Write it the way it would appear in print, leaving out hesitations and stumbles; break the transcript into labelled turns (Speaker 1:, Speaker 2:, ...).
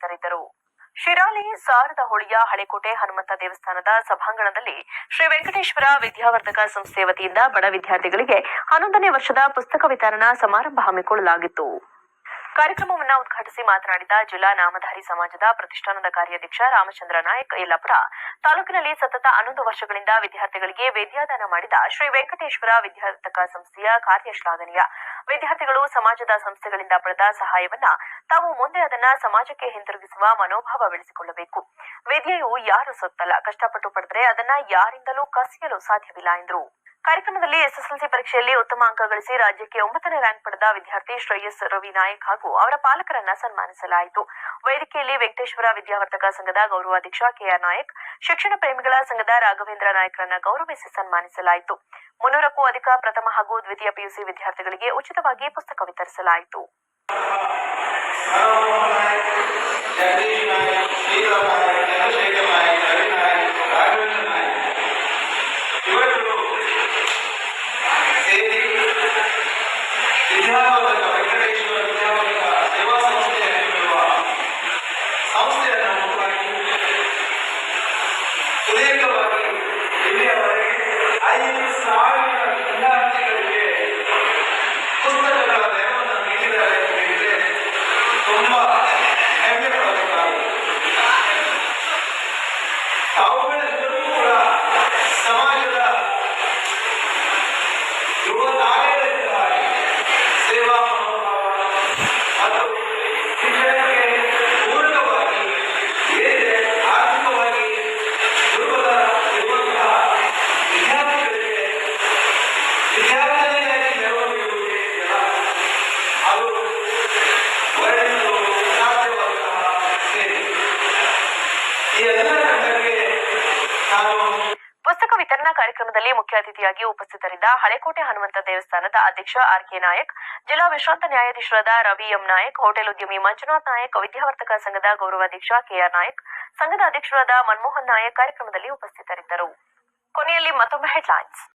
Speaker 1: ಉಪಸ್ಥಿತರಿದ್ದರು. ಶಿರಾಲಿ ಸಾರದ ಹೊಳಿಯ ಹಳೆಕೋಟೆ ಹನುಮಂತ ದೇವಸ್ಥಾನದ ಸಭಾಂಗಣದಲ್ಲಿ ಶ್ರೀ ವೆಂಕಟೇಶ್ವರ ವಿದ್ಯಾವರ್ಧಕ ಸಂಸ್ಥೆ ವತಿಯಿಂದ ಬಡ ವಿದ್ಯಾರ್ಥಿಗಳಿಗೆ 11ನೇ ವರ್ಷದ ಪುಸ್ತಕ ವಿತರಣಾ ಸಮಾರಂಭ ಹಮ್ಮಿಕೊಳ್ಳಲಾಗಿತ್ತು. ಕಾರ್ಯಕ್ರಮವನ್ನು ಉದ್ಘಾಟಿಸಿ ಮಾತನಾಡಿದ ಜಿಲ್ಲಾ ನಾಮಧಾರಿ ಸಮಾಜದ ಪ್ರತಿಷ್ಠಾನದ ಕಾರ್ಯಾಧ್ಯಕ್ಷ ರಾಮಚಂದ್ರ ನಾಯಕ್ ಯಲ್ಲಾಪುರ, ತಾಲೂಕಿನಲ್ಲಿ ಸತತ 11 ವರ್ಷಗಳಿಂದ ವಿದ್ಯಾರ್ಥಿಗಳಿಗೆ ವಿದ್ಯಾದಾನ ಮಾಡಿದ ಶ್ರೀ ವೆಂಕಟೇಶ್ವರ ವಿದ್ಯಾವರ್ಧಕ ಸಂಸ್ಥೆಯ ಕಾರ್ಯ ಶ್ಲಾಘನೀಯ. ವಿದ್ಯಾರ್ಥಿಗಳು ಸಮಾಜದ ಸಂಸ್ಥೆಗಳಿಂದ ಪಡೆದ ಸಹಾಯವನ್ನ ತಾವು ಮುಂದೆ ಅದನ್ನ ಸಮಾಜಕ್ಕೆ ಹಿಂತಿರುಗಿಸುವ ಮನೋಭಾವ ಬೆಳೆಸಿಕೊಳ್ಳಬೇಕು. ವಿದ್ಯೆಯು ಯಾರ ಸೊತ್ತಲ್ಲ, ಕಷ್ಟಪಟ್ಟು ಪಡೆದರೆ ಅದನ್ನ ಯಾರಿಂದಲೂ ಕಸಿಯಲು ಸಾಧ್ಯವಿಲ್ಲ ಎಂದರು. ಕಾರ್ಯಕ್ರಮದಲ್ಲಿ ಎಸ್ಎಸ್ಎಲ್ಸಿ ಪರೀಕ್ಷೆಯಲ್ಲಿ ಉತ್ತಮ ಅಂಕ ಗಳಿಸಿ ರಾಜ್ಯಕ್ಕೆ 9ನೇ ರ್ಯಾಂಕ್ ಪಡೆದ ವಿದ್ಯಾರ್ಥಿ ಶ್ರೇಯಸ್ ರವಿ ನಾಯಕ್ ಹಾಗೂ ಅವರ ಪಾಲಕರನ್ನ ಸನ್ಮಾನಿಸಲಾಯಿತು. ವೇದಿಕೆಯಲ್ಲಿ ವೆಂಕಟೇಶ್ವರ ವಿದ್ಯಾವರ್ಧಕ ಸಂಘದ ಗೌರವಾಧ್ಯಕ್ಷ ಕೆಆರ್ ನಾಯಕ್, ಶಿಕ್ಷಣ ಪ್ರೇಮಿಗಳ ಸಂಘದ ರಾಘವೇಂದ್ರ ನಾಯಕ್ರನ್ನ ಗೌರವಿಸಿ ಸನ್ಮಾನಿಸಲಾಯಿತು. 300ಕ್ಕೂ ಅಧಿಕ ಪ್ರಥಮ ಹಾಗೂ ದ್ವಿತೀಯ ಪಿಯುಸಿ ವಿದ್ಯಾರ್ಥಿಗಳಿಗೆ ಉಚಿತವಾಗಿ ಪುಸ್ತಕ ವಿತರಿಸಲಾಯಿತು.
Speaker 2: ವೆಂಕಟೇಶ್ವರ ವಿದ್ಯಾವರ್ಧಕ ಸೇವಾ ಸಂಸ್ಥೆಯಲ್ಲಿರುವ ಸಂಸ್ಥೆಯನ್ನು ಸುದೀರ್ಘವಾಗಿ ಇಲ್ಲಿಯವರೆಗೆ 5,000 ವಿದ್ಯಾರ್ಥಿಗಳಿಗೆ ಪುಸ್ತಕಗಳ ನೆರವನ್ನು ನೀಡಿದ್ದಾರೆ ಎಂದು ಹೇಳಿದರೆ ತುಂಬಾ ಹೆಮ್ಮೆ ಪಡುತ್ತಾರೆ. ಅವುಗಳೆಲ್ಲರೂ ಕೂಡ ಸಮಾಜದ ಯುವ ತಾರೆಗಳಿದ್ದಾರೆ. ಸೇವಾ ಮನೋಭಾವ ಮತ್ತು ಶಿಕ್ಷಣಕ್ಕೆ ಪೂರಕವಾಗಿ ಬೇರೆ ಆರ್ಥಿಕವಾಗಿ ದುರ್ಬಲ ಇರುವಂತಹ ವಿದ್ಯಾರ್ಥಿಗಳಿಗೆ ವಿದ್ಯಾರ್ಥಿನಿಯಾಗಿ ನೆರವು ನೀಡುವುದಿಲ್ಲ. ಅದು ವರ್ಣಿಸಲು ಅಸಾಧ್ಯವಾದಂತಹ ಸೇವೆ. ಈ ಎಲ್ಲ ತಂಡಕ್ಕೆ ನಾನು
Speaker 1: ಪುಸ್ತಕ ವಿತರಣಾ ಕಾರ್ಯಕ್ರಮದಲ್ಲಿ ಮುಖ್ಯ ಅತಿಥಿಯಾಗಿ ಉಪಸ್ಥಿತರಿದ್ದ ಹಳೆಕೋಟೆ ಹನುಮಂತ ದೇವಸ್ಥಾನದ ಅಧ್ಯಕ್ಷ ಆರ್ಕೆ ನಾಯಕ್, ಜಿಲ್ಲಾ ವಿಶ್ರಾಂತ ನ್ಯಾಯಾಧೀಶರಾದ ರವಿ ಎಂ ನಾಯಕ್, ಹೋಟೆಲ್ ಉದ್ಯಮಿ ಮಂಜುನಾಥ್ ನಾಯಕ್, ವಿದ್ಯಾವರ್ಧಕ ಸಂಘದ ಗೌರವಾಧ್ಯಕ್ಷ ಕೆಆರ್ ನಾಯಕ್, ಸಂಘದ ಅಧ್ಯಕ್ಷರಾದ ಮನಮೋಹನ್ ನಾಯಕ್ ಕಾರ್ಯಕ್ರಮದಲ್ಲಿ ಉಪಸ್ಥಿತರಿದ್ದರು. ಕೊನೆಯಲ್ಲಿ ಮತ್ತೊಮ್ಮೆ ಹೆಡ್ಲೈನ್ಸ್.